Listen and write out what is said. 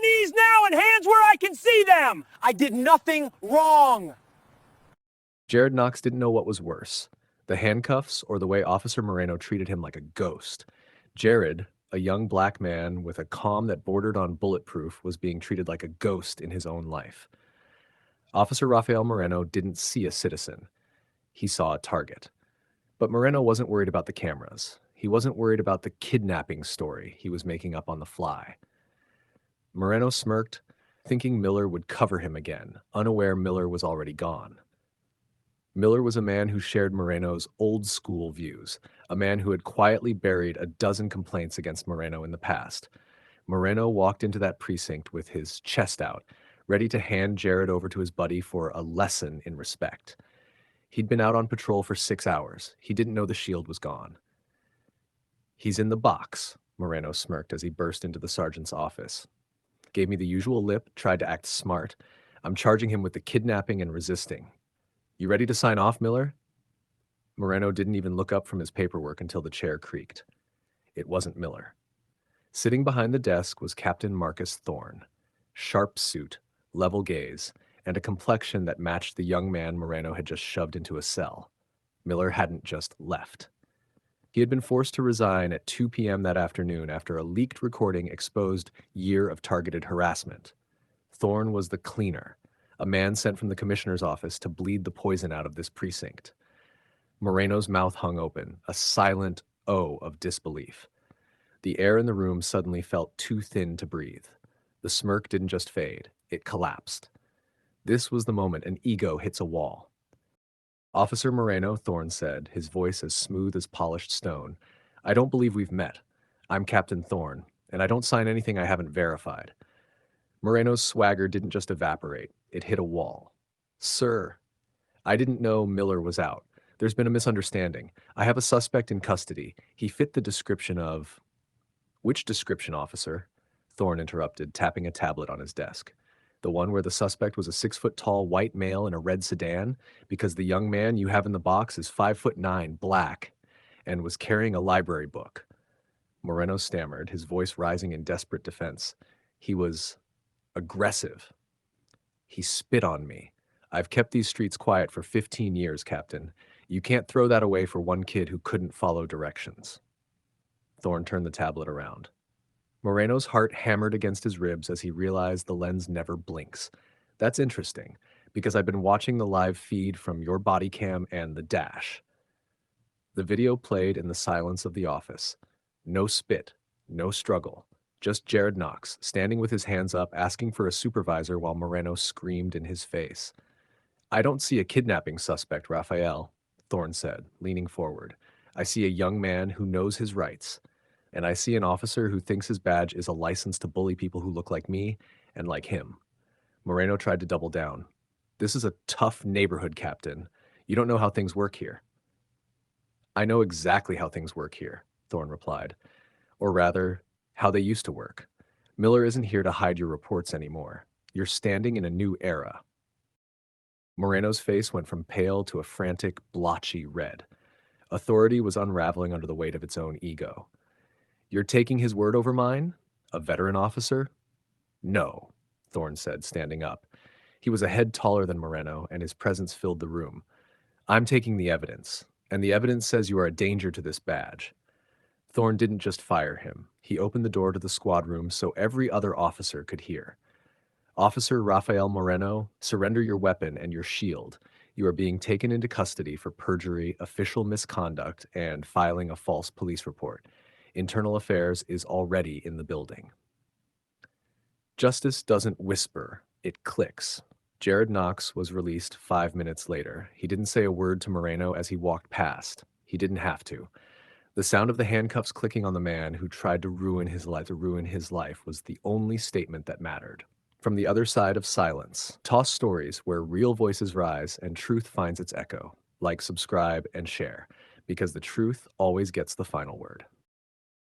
knees now and hands where I can see them! I did nothing wrong! Jared Knox didn't know what was worse, the handcuffs or the way Officer Moreno treated him like a ghost. Jared, a young black man with a calm that bordered on bulletproof, was being treated like a ghost in his own life. Officer Rafael Moreno didn't see a citizen. He saw a target. But Moreno wasn't worried about the cameras. He wasn't worried about the kidnapping story he was making up on the fly. Moreno smirked, thinking Miller would cover him again, unaware Miller was already gone. Miller was a man who shared Moreno's old-school views, a man who had quietly buried a dozen complaints against Moreno in the past. Moreno walked into that precinct with his chest out, ready to hand Jared over to his buddy for a lesson in respect. He'd been out on patrol for 6 hours. He didn't know the shield was gone. "He's in the box," Moreno smirked as he burst into the sergeant's office. Gave me the usual lip, tried to act smart. "I'm charging him with the kidnapping and resisting. You ready to sign off, Miller?" Moreno didn't even look up from his paperwork until the chair creaked. It wasn't Miller. Sitting behind the desk was Captain Marcus Thorne. Sharp suit, level gaze, and a complexion that matched the young man Moreno had just shoved into a cell. Miller hadn't just left. He had been forced to resign at 2 p.m. that afternoon after a leaked recording exposed year of targeted harassment. Thorne was the cleaner, a man sent from the commissioner's office to bleed the poison out of this precinct. Moreno's mouth hung open, a silent O of disbelief. The air in the room suddenly felt too thin to breathe. The smirk didn't just fade, it collapsed. This was the moment an ego hits a wall. "Officer Moreno," Thorne said, his voice as smooth as polished stone, "I don't believe we've met. I'm Captain Thorne, and I don't sign anything I haven't verified." Moreno's swagger didn't just evaporate, it hit a wall. "Sir, I didn't know Miller was out. There's been a misunderstanding. I have a suspect in custody. He fit the description of—" "Which description, officer?" Thorne interrupted, tapping a tablet on his desk. "The one where the suspect was a 6-foot-tall white male in a red sedan, because the young man you have in the box is 5'9", black, and was carrying a library book." Moreno stammered, his voice rising in desperate defense. "He was aggressive. He spit on me. I've kept these streets quiet for 15 years, Captain. You can't throw that away for one kid who couldn't follow directions." Thorne turned the tablet around. Moreno's heart hammered against his ribs as he realized the lens never blinks. "That's interesting, because I've been watching the live feed from your body cam and the dash." The video played in the silence of the office. No spit, no struggle. Just Jared Knox, standing with his hands up, asking for a supervisor while Moreno screamed in his face. "I don't see a kidnapping suspect, Raphael," Thorne said, leaning forward. "I see a young man who knows his rights. And I see an officer who thinks his badge is a license to bully people who look like me and like him." Moreno tried to double down. "This is a tough neighborhood, Captain. You don't know how things work here." "I know exactly how things work here," Thorne replied. "Or rather, how they used to work. Miller isn't here to hide your reports anymore. You're standing in a new era." Moreno's face went from pale to a frantic, blotchy red. Authority was unraveling under the weight of its own ego. "You're taking his word over mine? A veteran officer?" "No," Thorne said, standing up. He was a head taller than Moreno, and his presence filled the room. "I'm taking the evidence, and the evidence says you are a danger to this badge." Thorne didn't just fire him. He opened the door to the squad room so every other officer could hear. "Officer Rafael Moreno, surrender your weapon and your shield. You are being taken into custody for perjury, official misconduct, and filing a false police report. Internal Affairs is already in the building." Justice doesn't whisper, it clicks. Jared Knox was released 5 minutes later. He didn't say a word to Moreno as he walked past. He didn't have to. The sound of the handcuffs clicking on the man who tried to ruin his life was the only statement that mattered. From the other side of silence, toss stories where real voices rise and truth finds its echo. Like, subscribe, and share, because the truth always gets the final word.